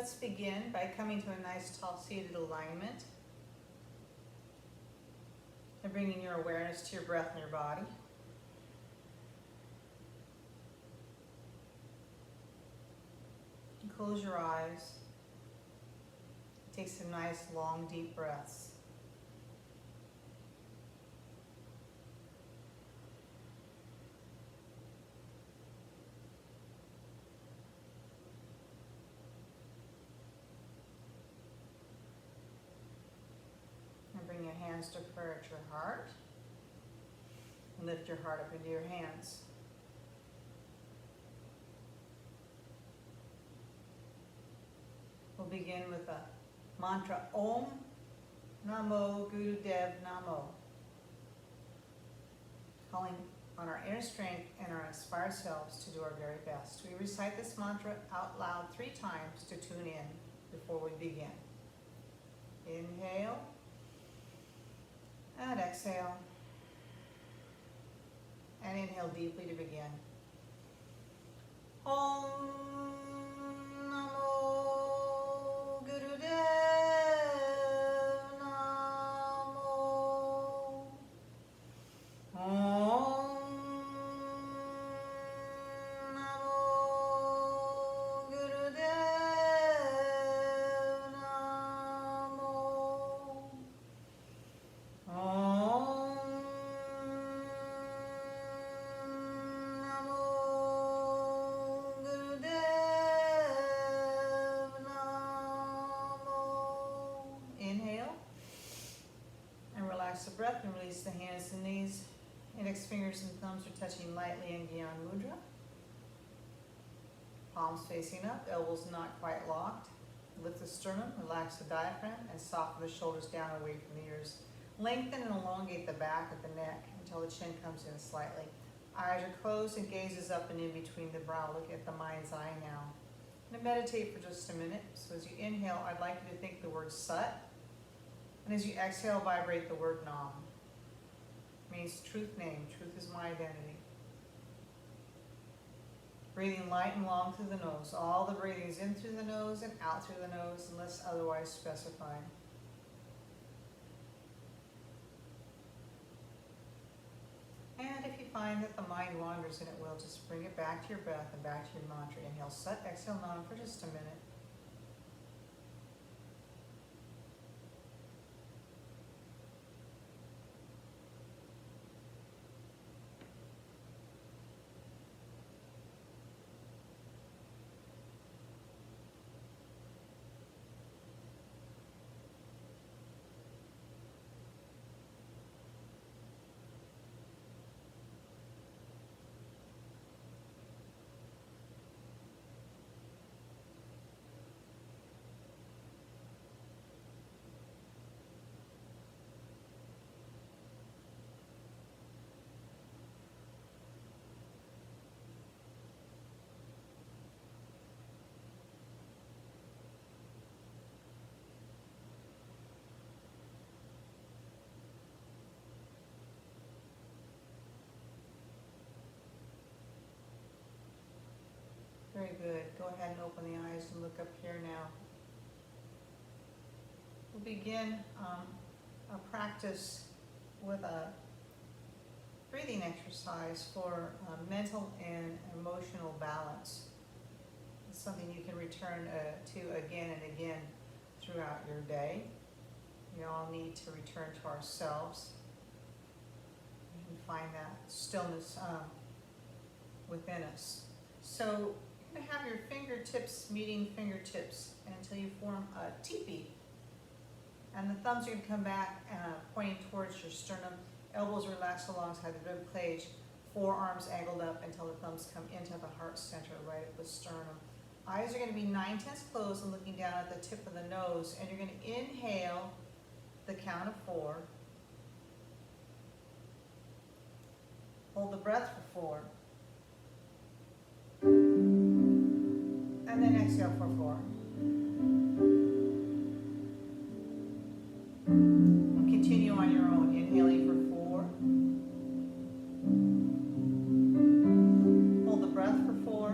Let's begin by coming to a nice tall seated alignment and bringing your awareness to your breath and your body. And close your eyes. Take some nice long deep breaths. Bring your hands to prayer at your heart. And lift your heart up into your hands. We'll begin with a mantra Om Namo Gurudev Namo. Calling on our inner strength and our inspired selves to do our very best. We recite this mantra out loud 3 times to tune in before we begin. Inhale. And exhale. And inhale deeply to begin. Om Namo Gurudev Namo. Om Namo Gurudev Namo. The breath and release the hands and knees. Index fingers and thumbs are touching lightly in Gyan Mudra. Palms facing up, elbows not quite locked. Lift the sternum, relax the diaphragm, and soften the shoulders down away from the ears. Lengthen and elongate the back of the neck until the chin comes in slightly. Eyes are closed and gaze is up and in between the brow. Look at the mind's eye now. And meditate for just a minute. So as you inhale, I'd like you to think the word Sat. And as you exhale, vibrate the word Nam. It means truth name. Truth is my identity. Breathing light and long through the nose. All the breathing is in through the nose and out through the nose unless otherwise specified. And if you find that the mind wanders, and it will, just bring it back to your breath and back to your mantra. Inhale, Sat, exhale, Nam for just a minute. Very good. Go ahead and open the eyes and look up here now. We'll begin a practice with a breathing exercise for mental and emotional balance. It's something you can return to again and again throughout your day. We all need to return to ourselves and find that stillness within us. So you're going to have your fingertips meeting fingertips until you form a teepee. And the thumbs are going to come back pointing towards your sternum. Elbows relaxed alongside the rib cage. Forearms angled up until the thumbs come into the heart center right at the sternum. Eyes are going to be 9/10 closed and looking down at the tip of the nose. And you're going to inhale the count of 4. Hold the breath for 4. And then exhale for 4. And continue on your own, inhaling for 4. Hold the breath for 4.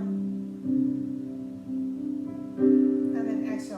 And then exhale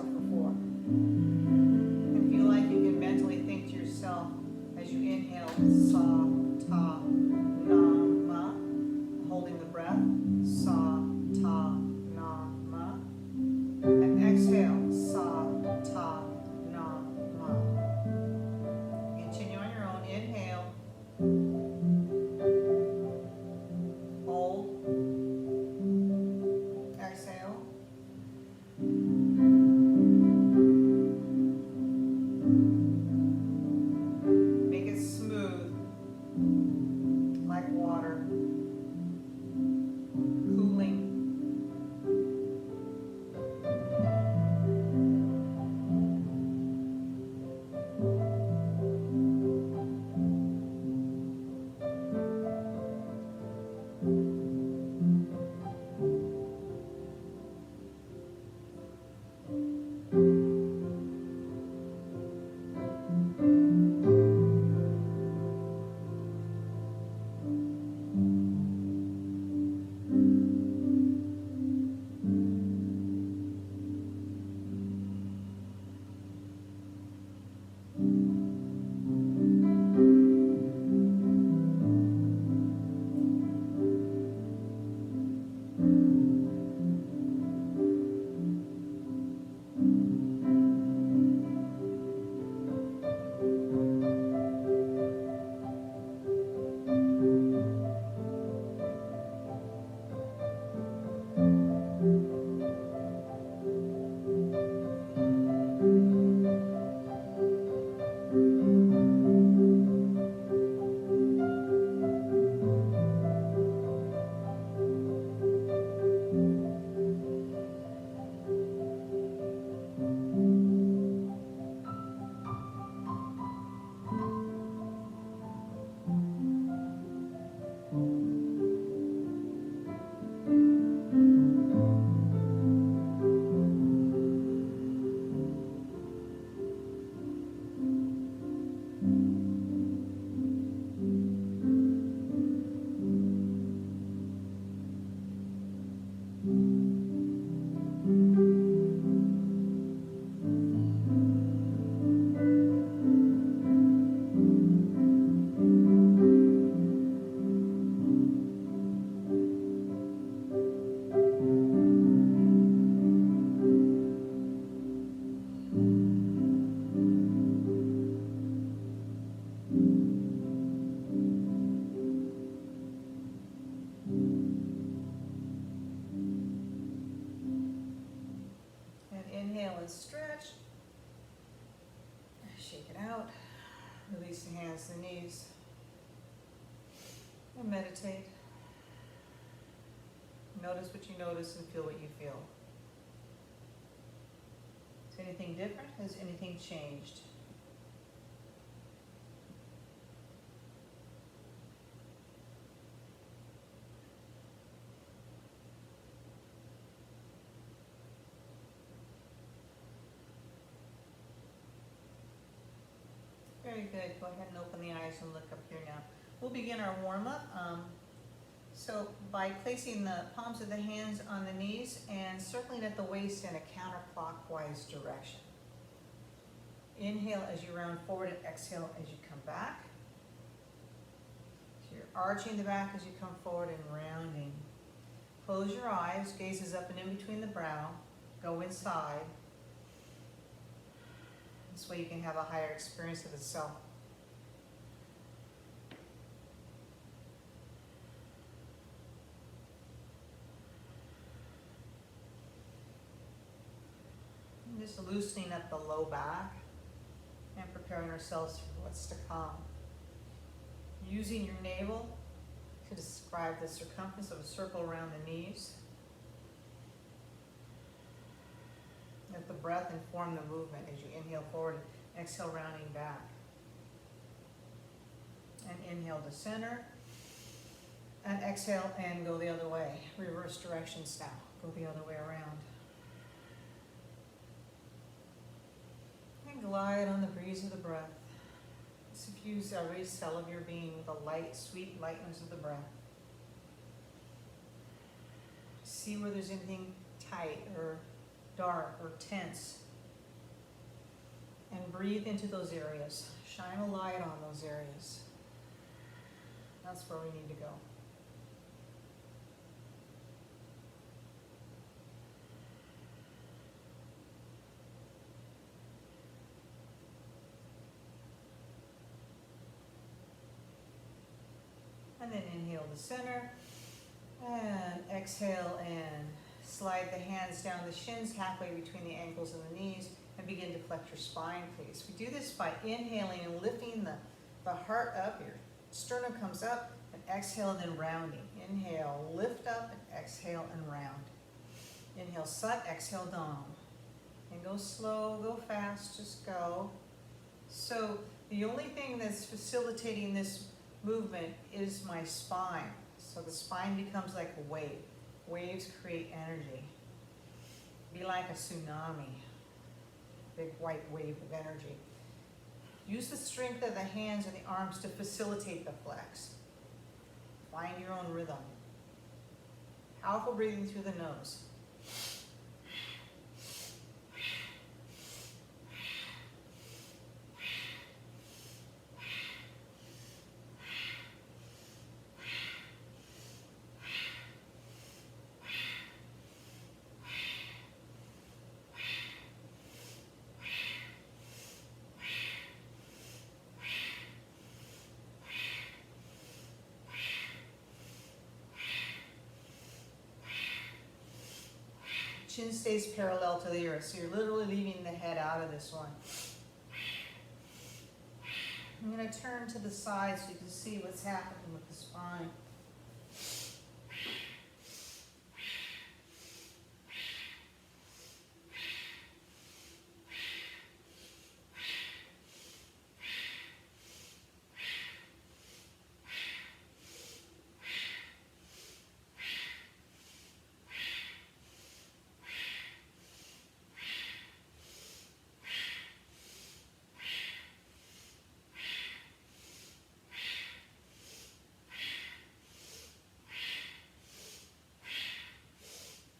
Inhale and stretch. Shake it out. Release the hands to the knees. And meditate. Notice what you notice and feel what you feel. Is anything different? Has anything changed? Very good. Go ahead and open the eyes and look up here now. We'll begin our warm-up. So by placing the palms of the hands on the knees and circling at the waist in a counterclockwise direction. Inhale as you round forward and exhale as you come back. So you're arching the back as you come forward and rounding. Close your eyes, gazes up and in between the brow. Go inside. This way you can have a higher experience of the self. And just loosening up the low back and preparing ourselves for what's to come. Using your navel to describe the circumference of a circle around the knees. Let the breath inform the movement as you inhale forward and exhale, rounding back. And inhale to center. And exhale and go the other way. Reverse directions now. Go the other way around. And glide on the breeze of the breath. Suffuse every cell of your being with the light, sweet lightness of the breath. See where there's anything tight or dark or tense, and breathe into those areas. Shine a light on those areas. That's where we need to go. And then inhale to center and exhale and slide the hands down the shins halfway between the ankles and the knees and begin to flex your spine, please. We do this by inhaling and lifting the heart up. Your sternum comes up and exhale and then rounding. Inhale, lift up and exhale and round. Inhale, sut, exhale, dom. And go slow, go fast, just go. So the only thing that's facilitating this movement is my spine. So the spine becomes like a wave. Waves create energy. Be like a tsunami. Big white wave of energy. Use the strength of the hands and the arms to facilitate the flex. Find your own rhythm. Powerful breathing through the nose. Chin stays parallel to the earth, so you're literally leaving the head out of this one. I'm going to turn to the side so you can see what's happening with the spine.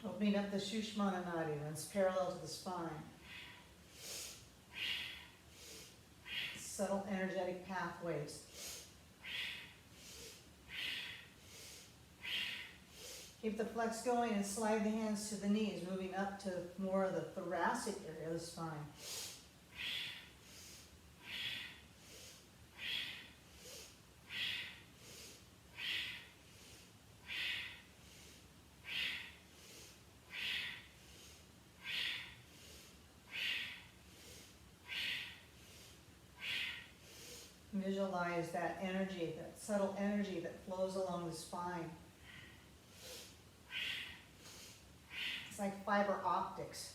Opening up the Shushmana Nadi, runs parallel to the spine. Subtle energetic pathways. Keep the flex going and slide the hands to the knees, moving up to more of the thoracic area of the spine. Visualize that energy, that subtle energy that flows along the spine. It's like fiber optics.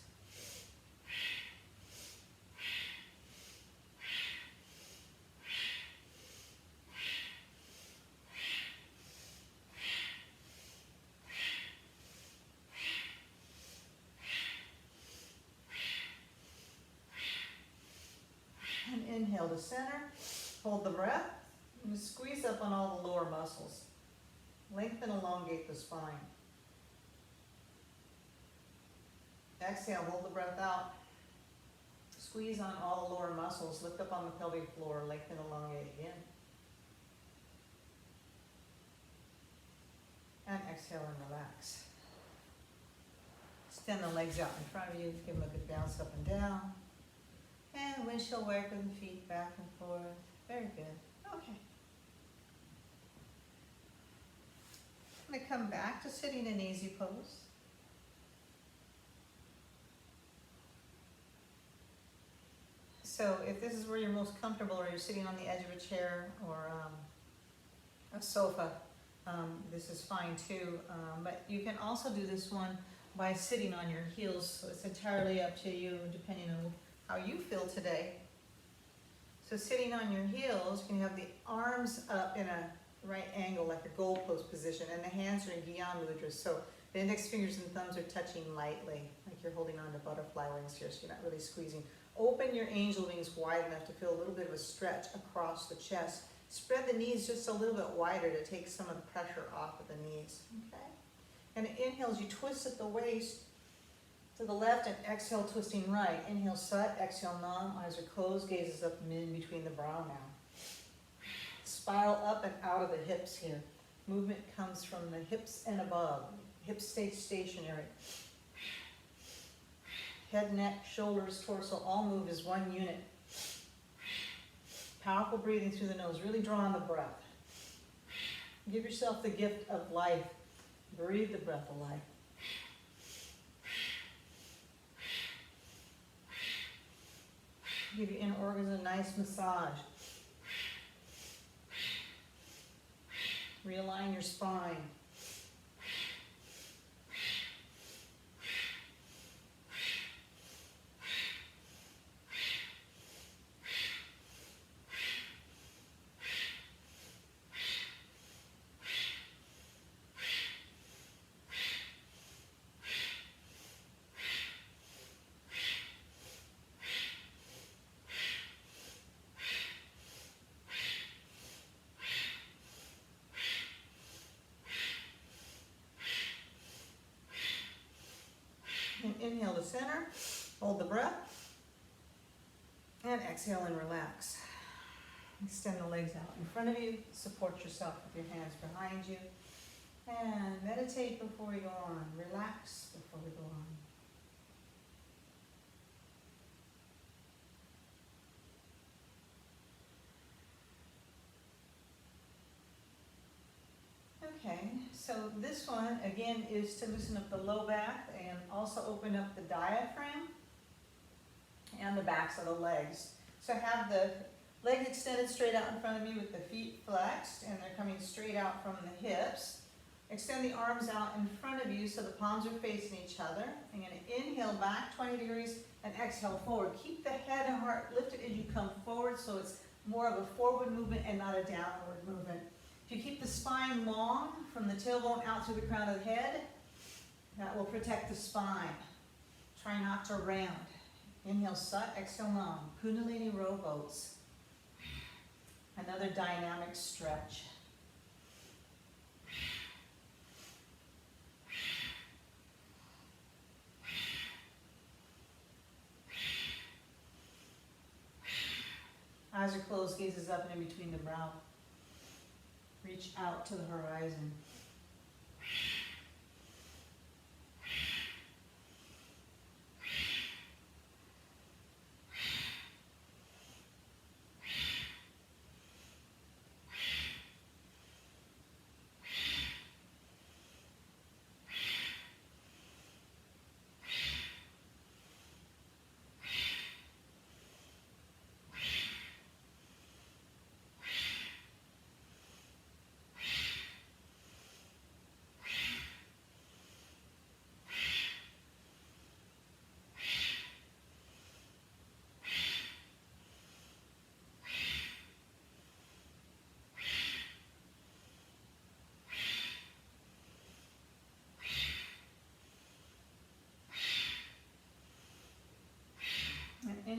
And inhale to center, hold the breath, and squeeze up on all the lower muscles. Lengthen, elongate the spine. Exhale, hold the breath out. Squeeze on all the lower muscles, lift up on the pelvic floor, lengthen, elongate again. And exhale and relax. Extend the legs out in front of you, give them a good bounce up and down. And windshield wiper the feet back and forth. Very good. Okay. I'm going to come back to sitting in easy pose. So if this is where you're most comfortable, or you're sitting on the edge of a chair or a sofa, this is fine too. But you can also do this one by sitting on your heels. So it's entirely up to you, depending on how you feel today. So sitting on your heels, you can have the arms up in a right angle, like a goalpost position, and the hands are in Gyan Mudra. So the index fingers and thumbs are touching lightly, like you're holding on to butterfly wings here, so you're not really squeezing. Open your angel wings wide enough to feel a little bit of a stretch across the chest. Spread the knees just a little bit wider to take some of the pressure off of the knees. Okay? And inhale as you twist at the waist to the left, and exhale, twisting right. Inhale, Sat, exhale, Nam. Eyes are closed, gazes up and in between the brow now. Spiral up and out of the hips here. Movement comes from the hips and above. Hips stay stationary. Head, neck, shoulders, torso, all move as one unit. Powerful breathing through the nose. Really draw on the breath. Give yourself the gift of life. Breathe the breath of life. Give your inner organs a nice massage. Realign your spine. And inhale to center, hold the breath, and exhale and relax. Extend the legs out in front of you, support yourself with your hands behind you, and meditate before we go on, relax before we go on. Okay, so this one, again, is to loosen up the low back and also open up the diaphragm and the backs of the legs. So have the legs extended straight out in front of you with the feet flexed, and they're coming straight out from the hips. Extend the arms out in front of you so the palms are facing each other. I'm going to inhale back 20 degrees and exhale forward. Keep the head and heart lifted as you come forward, so it's more of a forward movement and not a downward movement. If you keep the spine long from the tailbone out to the crown of the head, that will protect the spine. Try not to round. Inhale, Sat, exhale, Nam. Kundalini rowboats. Another dynamic stretch. Eyes are closed, gazes up and in between the brow. Reach out to the horizon.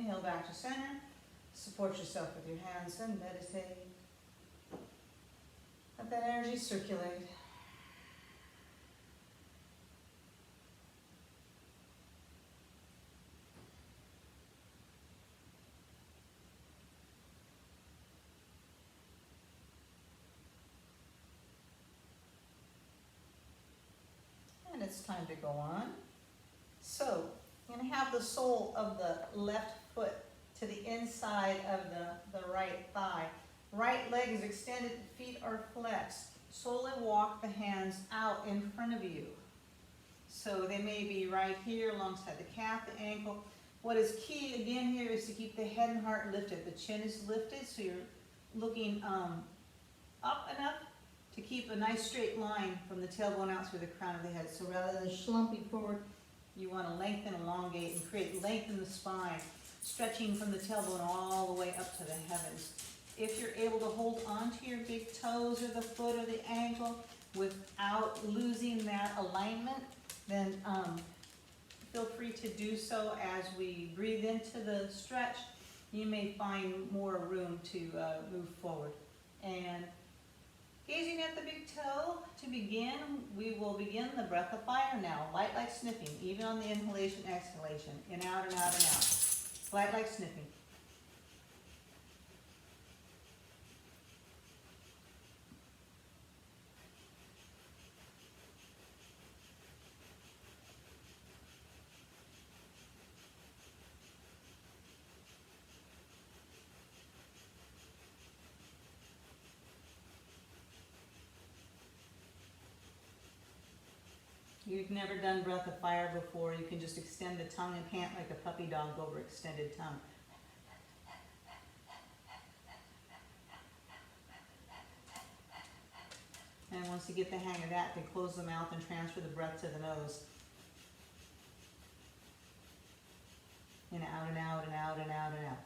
Inhale back to center. Support yourself with your hands and meditate. Let that energy circulate. And it's time to go on. So, you're going to have the sole of the left foot to the inside of the right thigh. Right leg is extended, feet are flexed. Slowly walk the hands out in front of you. So they may be right here alongside the calf, the ankle. What is key again here is to keep the head and heart lifted. The chin is lifted, so you're looking up enough to keep a nice straight line from the tailbone out through the crown of the head. So rather than slumping forward, you want to lengthen, elongate, and create length in the spine, stretching from the tailbone all the way up to the heavens. If you're able to hold onto your big toes or the foot or the ankle without losing that alignment, then feel free to do so. As we breathe into the stretch, you may find more room to move forward. And gazing at the big toe, to begin, we will begin the breath of fire now. Light like sniffing, even on the inhalation, exhalation. In, out, and out, and out. Light like sniffing. You've never done breath of fire before, you can just extend the tongue and pant like a puppy dog over extended tongue. And once you get the hang of that, then close the mouth and transfer the breath to the nose. And out and out and out and out and out.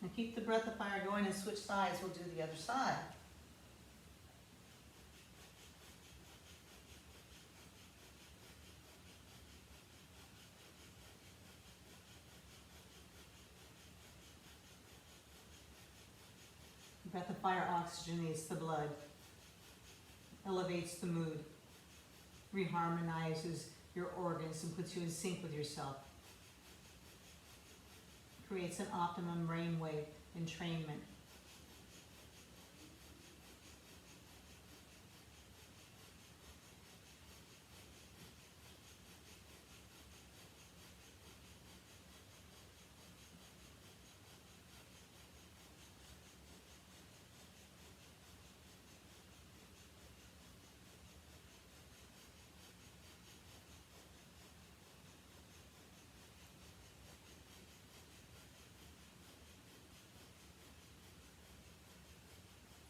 And keep the breath of fire going and switch sides. We'll do the other side. Breath of fire oxygenates the blood, elevates the mood, reharmonizes your organs and puts you in sync with yourself. Creates an optimum brainwave entrainment.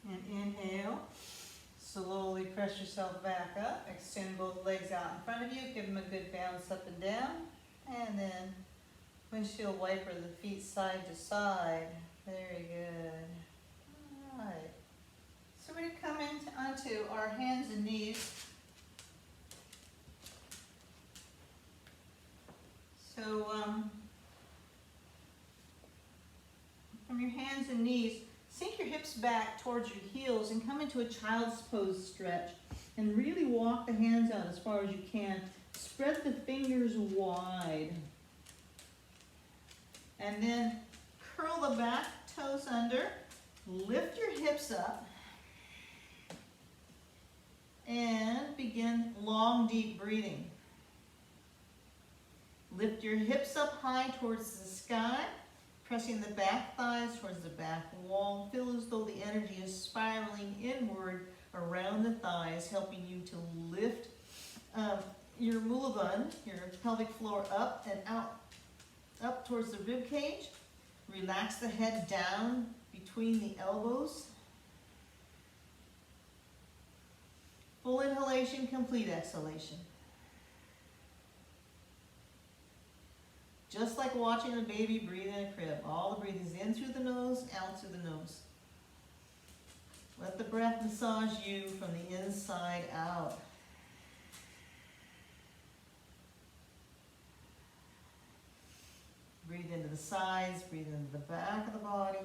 And inhale, slowly press yourself back up, extend both legs out in front of you, give them a good bounce up and down, and then windshield wiper the feet side to side. Very good. All right. So we're going to come onto our hands and knees. So from your hands and knees, sink your hips back towards your heels and come into a child's pose stretch. And really walk the hands out as far as you can. Spread the fingers wide. And then curl the back toes under. Lift your hips up. And begin long, deep breathing. Lift your hips up high towards the sky. Pressing the back thighs towards the back wall. Feel as though the energy is spiraling inward around the thighs, helping you to lift your mulaband, your pelvic floor up and out, up towards the rib cage. Relax the head down between the elbows. Full inhalation, complete exhalation. Just like watching a baby breathe in a crib. All the breathing is in through the nose, out through the nose. Let the breath massage you from the inside out. Breathe into the sides, breathe into the back of the body.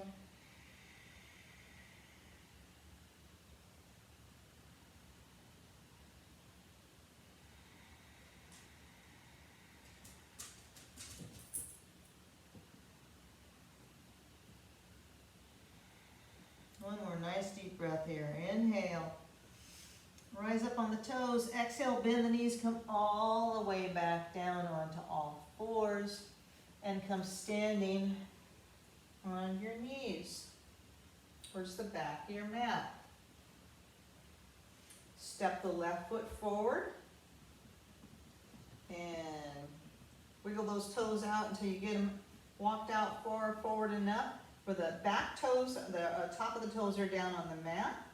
One more nice deep breath here. Inhale. Rise up on the toes. Exhale, bend the knees, come all the way back down onto all fours. And come standing on your knees towards the back of your mat. Step the left foot forward and wiggle those toes out until you get them walked out forward enough where the back toes, the top of the toes are down on the mat.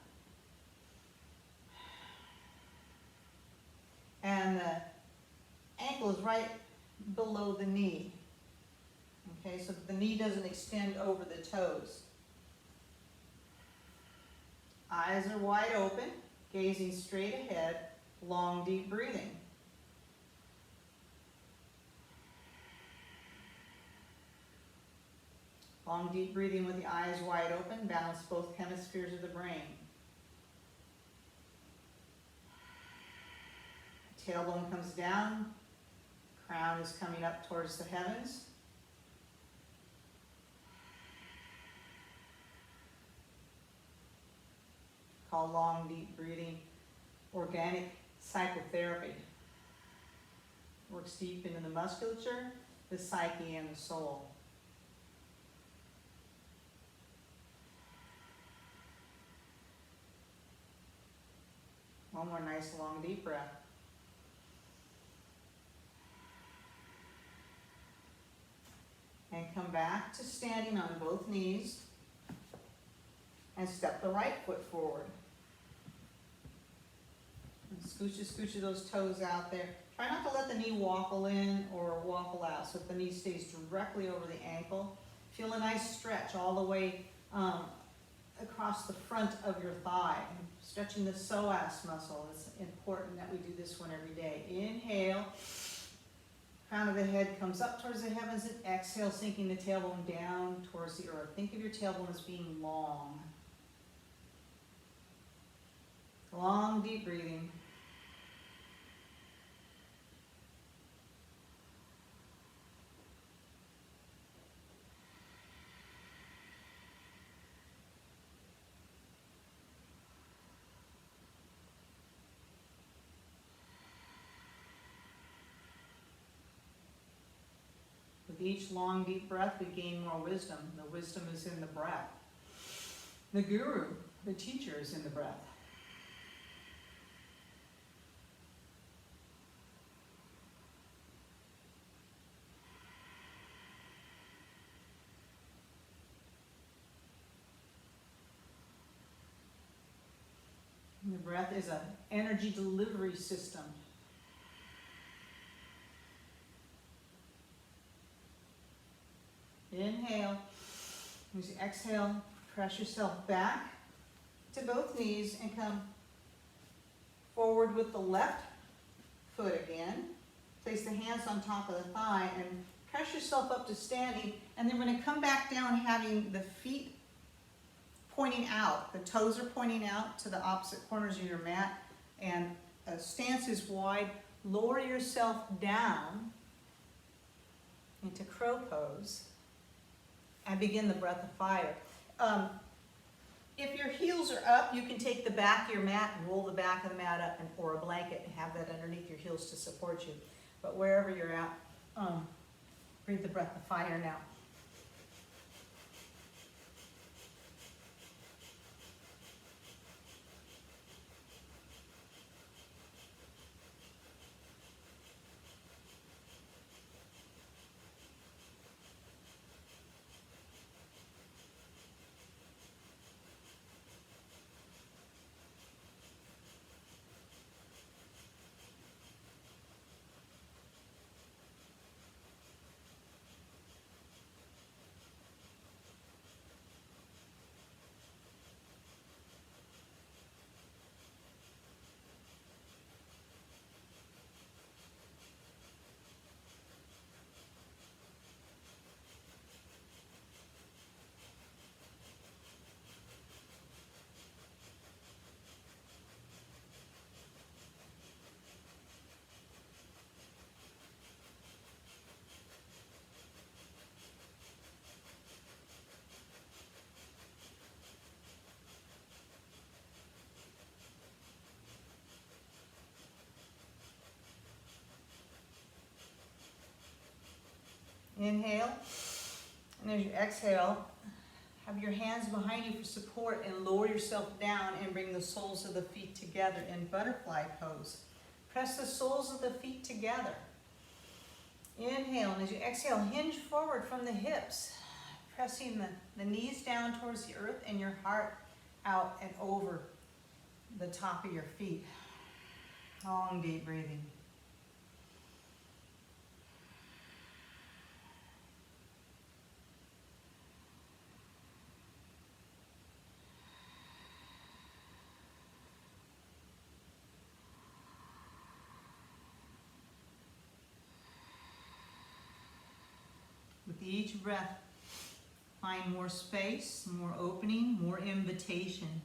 And the ankle is right below the knee. Okay, so the knee doesn't extend over the toes. Eyes are wide open, gazing straight ahead, long, deep breathing. Long, deep breathing with the eyes wide open, balance both hemispheres of the brain. Tailbone comes down, crown is coming up towards the heavens. Call long, deep breathing organic psychotherapy. Works deep into the musculature, the psyche, and the soul. One more nice, long, deep breath. And come back to standing on both knees. And step the right foot forward. And scooch those toes out there. Try not to let the knee waffle in or waffle out so that the knee stays directly over the ankle. Feel a nice stretch all the way across the front of your thigh. Stretching the psoas muscle. It's important that we do this one every day. Inhale. Crown of the head comes up towards the heavens, and exhale, sinking the tailbone down towards the earth. Think of your tailbone as being long. Long, deep breathing. With each long, deep breath, we gain more wisdom. The wisdom is in the breath. The guru, the teacher, is in the breath. And the breath is an energy delivery system. Inhale. As you exhale, press yourself back to both knees and come forward with the left foot again. Place the hands on top of the thigh and press yourself up to standing. And then we're going to come back down having the feet pointing out. The toes are pointing out to the opposite corners of your mat. And stance is wide. Lower yourself down into crow pose. And begin the breath of fire. If your heels are up, you can take the back of your mat and roll the back of the mat up or a blanket and have that underneath your heels to support you. But wherever you're at, breathe the breath of fire now. Inhale, and as you exhale, have your hands behind you for support and lower yourself down and bring the soles of the feet together in butterfly pose. Press the soles of the feet together. Inhale, and as you exhale, hinge forward from the hips, pressing the knees down towards the earth and your heart out and over the top of your feet. Long, deep breathing. With each breath, find more space, more opening, more invitation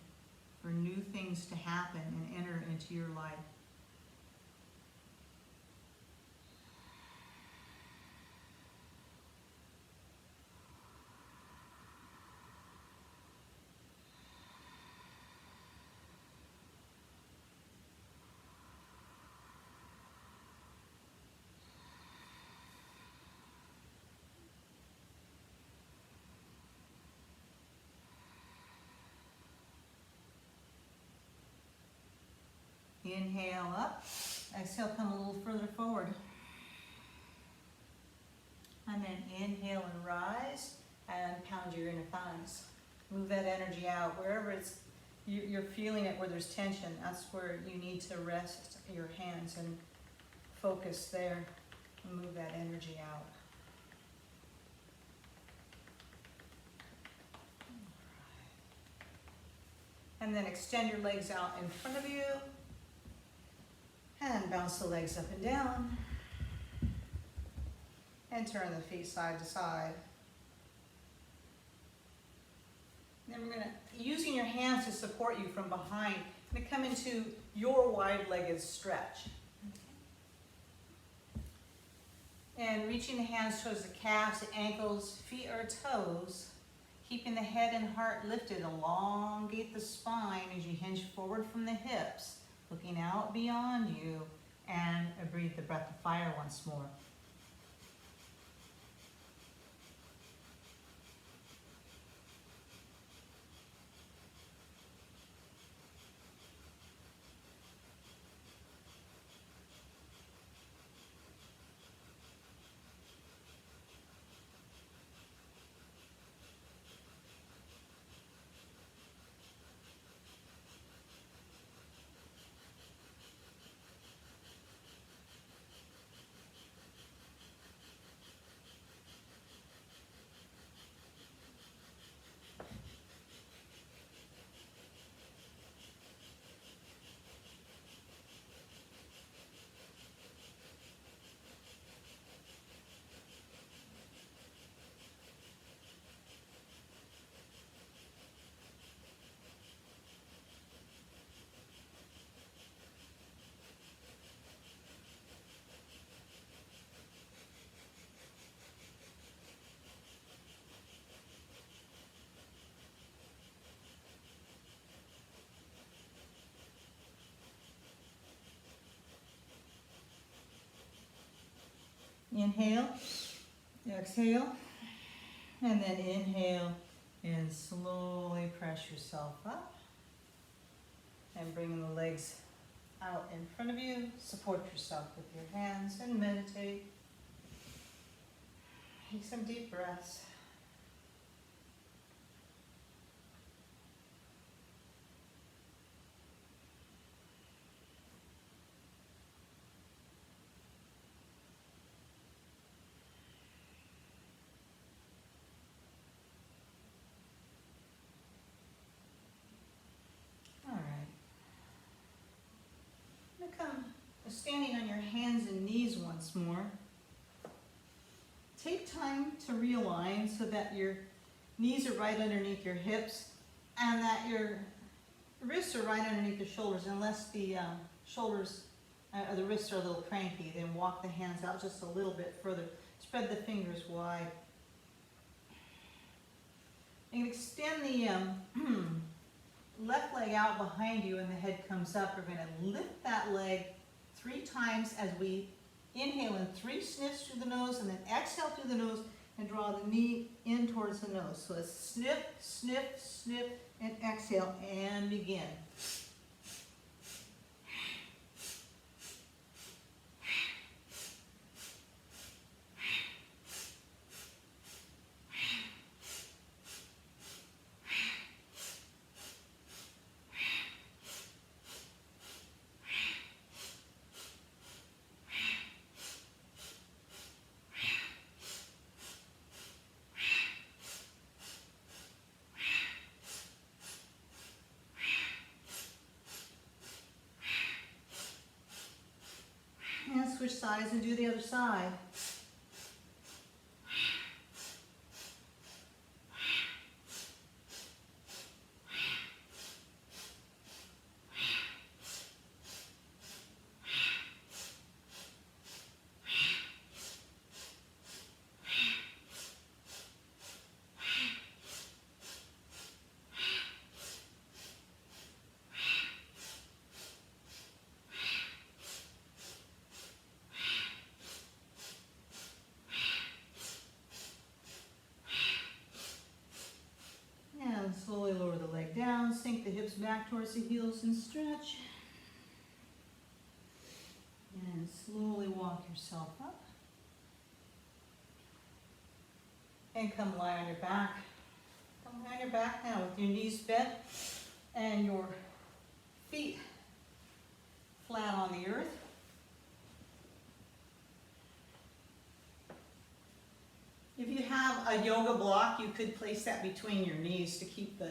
for new things to happen and enter into your life. Inhale up, exhale, come a little further forward. And then inhale and rise and pound your inner thighs. Move that energy out wherever you're feeling it, where there's tension. That's where you need to rest your hands and focus there and move that energy out. And then extend your legs out in front of you. And bounce the legs up and down. And turn the feet side to side. Then we're going to, using your hands to support you from behind, going to come into your wide-legged stretch. And reaching the hands towards the calves, the ankles, feet or toes, keeping the head and heart lifted. Elongate the spine as you hinge forward from the hips. Looking out beyond you, and breathe the breath of fire once more. Inhale, exhale, and then inhale and slowly press yourself up and bring the legs out in front of you. Support yourself with your hands and meditate. Take some deep breaths. Standing on your hands and knees once more. Take time to realign so that your knees are right underneath your hips and that your wrists are right underneath your shoulders, unless the shoulders or the wrists are a little cranky. Then walk the hands out just a little bit further. Spread the fingers wide. And extend the left leg out behind you and the head comes up. We're going to lift that leg 3 times as we inhale in 3 sniffs through the nose and then exhale through the nose and draw the knee in towards the nose. So let's snip, snip, snip, and exhale, and begin. And switch sides and do the other side. And slowly lower the leg down, sink the hips back towards the heels and stretch. And slowly walk yourself up. And come lie on your back. Come lie on your back now with your knees bent and your feet flat on the earth. If you have a yoga block, you could place that between your knees to keep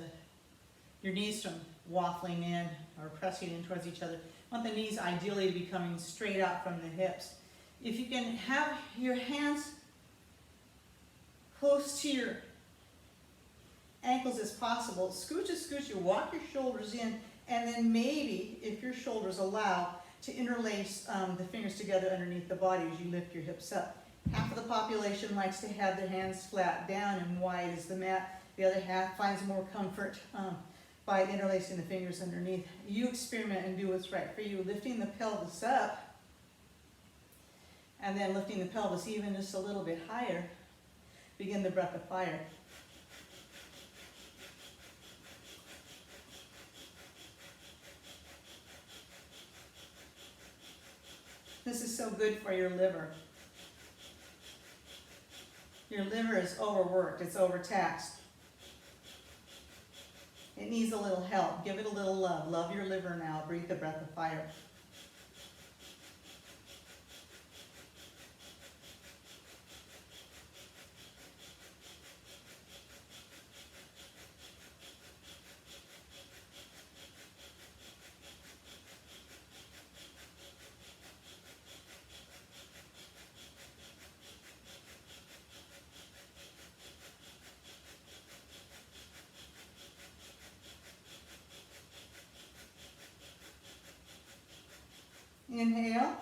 your knees from waffling in or pressing in towards each other. You want the knees ideally to be coming straight out from the hips. If you can have your hands close to your ankles as possible, scooch, walk your shoulders in, and then maybe, if your shoulders allow, to interlace the fingers together underneath the body as you lift your hips up. Half of the population likes to have their hands flat down and wide as the mat. The other half finds more comfort by interlacing the fingers underneath. You experiment and do what's right for you. Lifting the pelvis up and then lifting the pelvis even just a little bit higher. Begin the breath of fire. This is so good for your liver. Your liver is overworked, it's overtaxed. It needs a little help. Give it a little love. Love your liver now. Breathe the breath of fire. Inhale,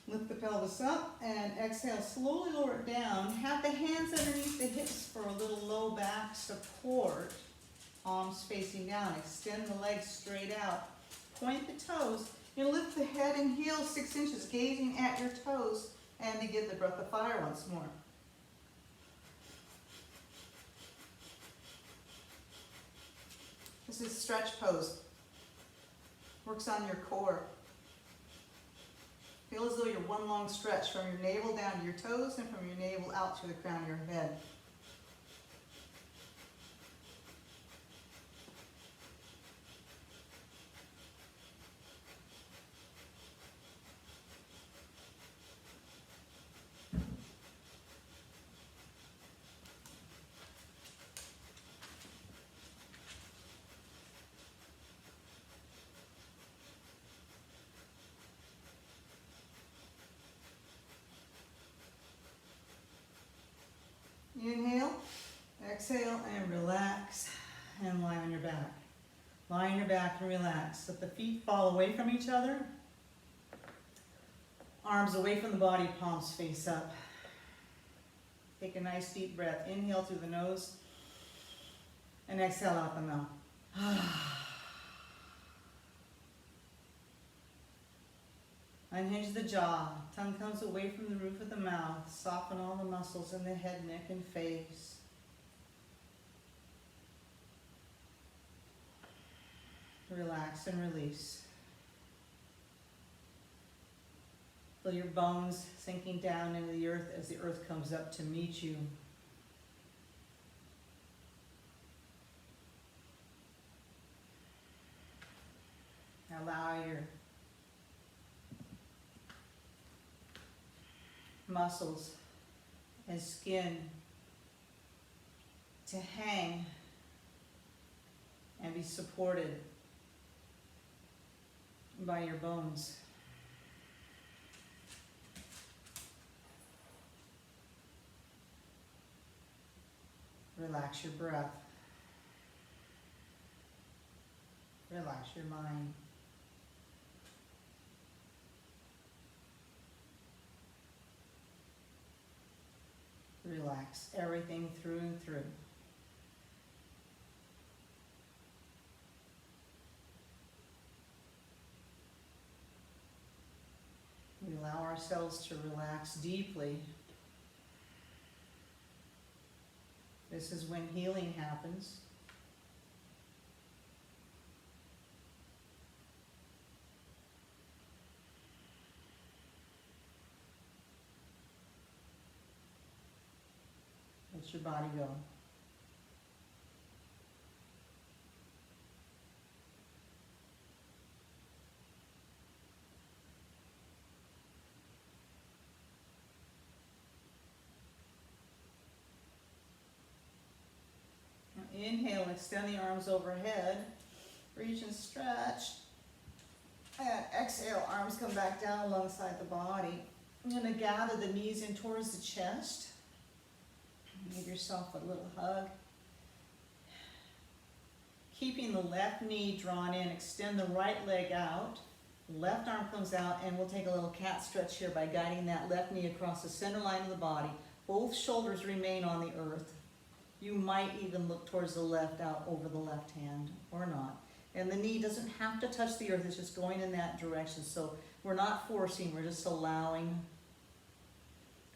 lift the pelvis up, and exhale, slowly lower it down. Have the hands underneath the hips for a little low back support. Palms facing down, extend the legs straight out. Point the toes. You lift the head and heels 6 inches, gazing at your toes, and begin the breath of fire once more. This is stretch pose. Works on your core. Feel as though you're one long stretch from your navel down to your toes and from your navel out to the crown of your head. Inhale, exhale, and relax, and lie on your back. Lie on your back and relax. Let the feet fall away from each other. Arms away from the body, palms face up. Take a nice deep breath. Inhale through the nose, and exhale out the mouth. Unhinge the jaw, Tongue comes away from the roof of the mouth. Soften all the muscles in the head, neck, and face. Relax and release. Feel your bones sinking down into the earth as the earth comes up to meet you. Allow your muscles and skin to hang and be supported by your bones. Relax your breath. Relax your mind. Relax everything through and through. We allow ourselves to relax deeply. This is when healing happens. Let your body go. Now inhale, extend the arms overhead. Reach and stretch. And exhale, arms come back down alongside the body. You're going to gather the knees in towards the chest. Give yourself a little hug. Keeping the left knee drawn in, extend the right leg out. Left arm comes out, and we'll take a little cat stretch here by guiding that left knee across the center line of the body. Both shoulders remain on the earth. You might even look towards the left out over the left hand or not. And the knee doesn't have to touch the earth, it's just going in that direction. So we're not forcing, we're just allowing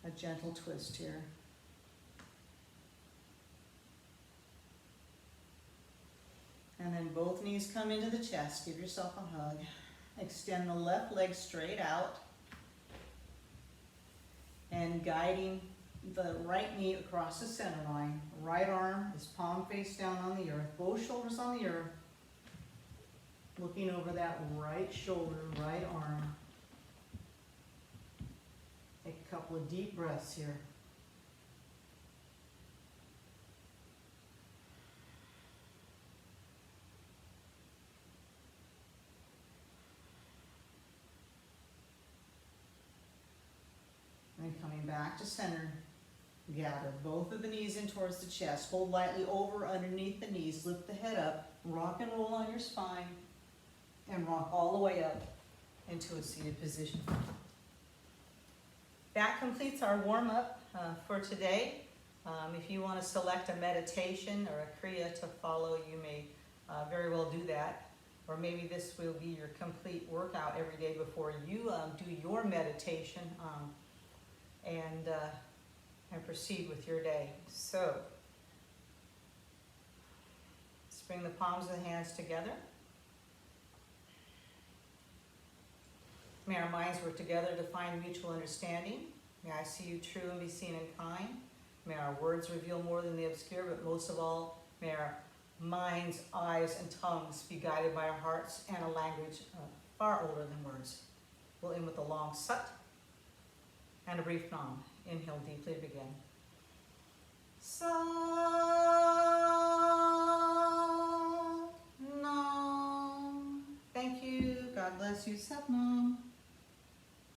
a gentle twist here. And then both knees come into the chest. Give yourself a hug. Extend the left leg straight out. And guiding the right knee across the center line. Right arm is palm face down on the earth. Both shoulders on the earth. Looking over that right shoulder, right arm. Take a couple of deep breaths here. And coming back to center, gather both of the knees in towards the chest. Hold lightly over underneath the knees. Lift the head up. Rock and roll on your spine. And rock all the way up into a seated position. That completes our warm-up for today. If you want to select a meditation or a kriya to follow, you may very well do that. Or maybe this will be your complete workout every day before you do your meditation. And proceed with your day. So, let's bring the palms of the hands together. May our minds work together to find mutual understanding. May I see you true and be seen and kind. May our words reveal more than they obscure, but most of all, may our minds, eyes, and tongues be guided by our hearts and a language far older than words. We'll end with a long sat and a brief nam. Inhale deeply to begin. Sat Nam. Thank you. God bless you. Sat Nam.